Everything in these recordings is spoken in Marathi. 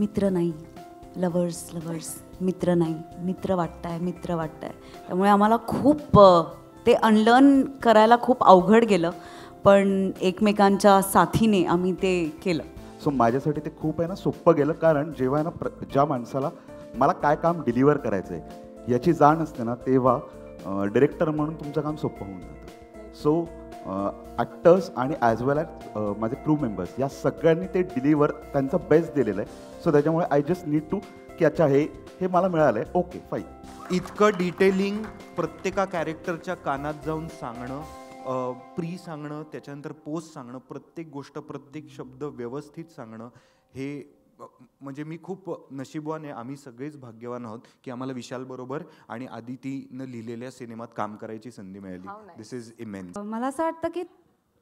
मित्र नाही, लवर्स लवर्स, मित्र नाही, मित्र वाटताय. त्यामुळे आम्हाला खूप ते अनलर्न करायला खूप अवघड गेलं, पण एकमेकांच्या साथीने आम्ही ते केलं. सो माझ्यासाठी ते खूप आहे ना सोपं गेलं, कारण जेव्हा आहे ना ज्या माणसाला मला काय काम डिलिव्हर करायचं आहे याची जाण असते ना, तेव्हा डिरेक्टर म्हणून तुमचं काम सोपं होऊन जातं. सो ॲक्टर्स आणि ॲज वेल ॲज माझे क्रू मेंबर्स या सगळ्यांनी ते डिलिव्हर त्यांचा बेस्ट दिलेलं आहे. सो त्याच्यामुळे आय जस्ट नीड टू की अच्छा हे मला मिळालं आहे, ओके फाईन. इतकं डिटेलिंग प्रत्येका कॅरेक्टरच्या कानात जाऊन सांगणं, प्री सांगणं, त्याच्यानंतर पोस्ट सांगणं, प्रत्येक गोष्ट प्रत्येक शब्द व्यवस्थित सांगणं, हे म्हणजे मी खूप नशीबवान आहे. आम्ही सगळेच भाग्यवान आहोत की आम्हाला विशाल बरोबर आणि आदितीनं लिहिलेल्या सिनेमात काम करायची संधी मिळाली. दिस इज इमेन्स. मला असं वाटतं की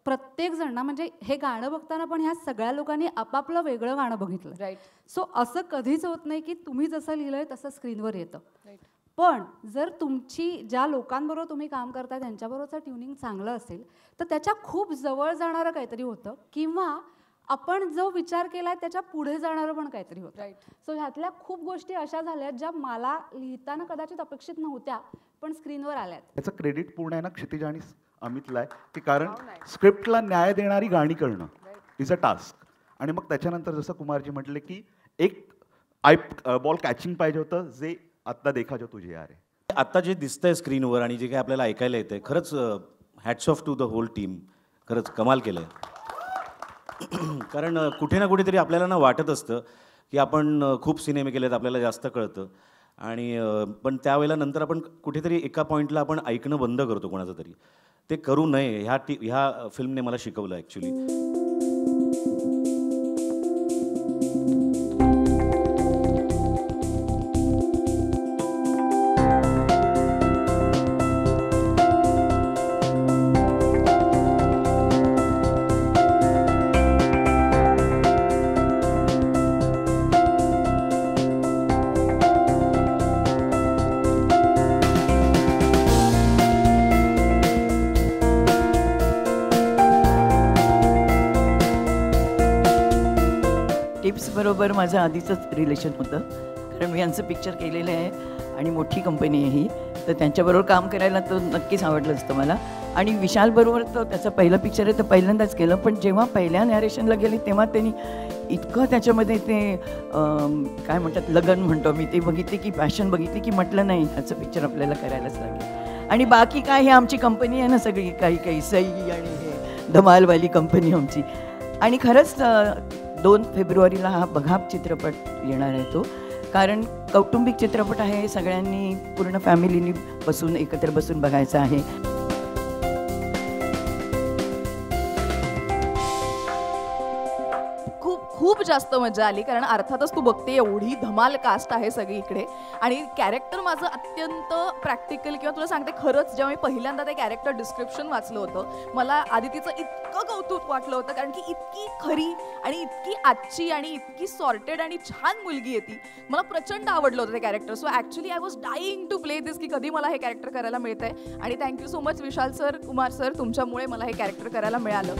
प्रत्येक जण ना, म्हणजे हे गाणं बघताना पण ह्या सगळ्या लोकांनी आपापलं वेगळं गाणं बघितलं. राईट. सो असं कधीच होत नाही की तुम्ही जसं लिहिलंय तसं स्क्रीनवर येतं. राईट. पण जर तुमची ज्या लोकांबरोबर तुम्ही काम करताय त्यांच्याबरोबरचं ट्युनिंग चांगलं असेल तर त्याच्या खूप जवळ जाणारं काहीतरी होतं, किंवा आपण जो विचार केलाय त्याच्या पुढे जाणारं पण काहीतरी होतं. राईट. सो ह्यातल्या खूप गोष्टी अशा झाल्यात ज्या मला लिहिताना कदाचित अपेक्षित नव्हत्या पण स्क्रीनवर आल्यात. याचं क्रेडिट पूर्ण आहे ना क्षितिज आणि अमितला आहे, की कारण स्क्रिप्टला न्याय देणारी गाणी करणं इज अ टास्क. आणि मग त्याच्यानंतर जसं कुमारजी म्हटले की एक बॉल कॅचिंग पाहिजे होतं, जे आत्ता देखा जो तुझे यार आहे. आत्ता जे दिसतंय स्क्रीनवर आणि जे काही आपल्याला ऐकायला येतंय, खरंच hats off to the whole team. खरंच कमाल केलं आहे. कारण कुठे ना कुठेतरी आपल्याला ना वाटत असतं की आपण खूप सिनेमे केलेत, आपल्याला जास्त कळतं, आणि पण त्यावेळेला नंतर आपण कुठेतरी एका पॉईंटला आपण ऐकणं बंद करतो कोणाचं तरी. ते करू नये, ह्या फिल्मने मला शिकवलं ॲक्च्युली. टिप्सबरोबर माझं आधीचंच रिलेशन होतं, कारण मी यांचं पिक्चर केलेलं आहे आणि मोठी कंपनी आहे ही, तर त्यांच्याबरोबर काम करायला तो नक्कीच आवडलं असतं मला. आणि विशालबरोबर तर त्याचं पहिलं पिक्चर आहे तर पहिल्यांदाच केलं, पण जेव्हा पहिल्या नॅरेशनला गेली तेव्हा त्यांनी इतकं त्याच्यामध्ये ते काय म्हणतात लगन म्हणतो मी, ते बघितली की पॅशन बघितली की म्हटलं नाही ह्याचं पिक्चर आपल्याला करायलाच लागेल. आणि बाकी काय, हे आमची कंपनी आहे ना सगळी, काही सई आणि हे धमालवाली कंपनी आमची. आणि खरंच 2 फेब्रुवारीला हा बघाप चित्रपट येणार आहे तो, कारण कौटुंबिक चित्रपट आहे, सगळ्यांनी पूर्ण फॅमिलीनी बसून एकत्र बसून बघायचा आहे. खूप जास्त मजा आली, कारण अर्थातच तू बघते एवढी धमाल कास्ट आहे सगळीकडे, आणि कॅरेक्टर माझं अत्यंत प्रॅक्टिकल, किंवा तुला सांगते खरंच जेव्हा मी पहिल्यांदा ते कॅरेक्टर डिस्क्रिप्शन वाचलं होतं मला आदितीचं इतकं कौतुक वाटलं होतं, कारण की इतकी खरी आणि इतकी आजची आणि इतकी सॉर्टेड आणि छान मुलगी आहे ती. मला प्रचंड आवडलं होतं ते character. So actually I was dying to play this, की कधी मला हे कॅरेक्टर करायला मिळतंय. आणि thank you so much Vishal sir, Kumar sir, तुमच्यामुळे मला हे कॅरेक्टर करायला मिळालं.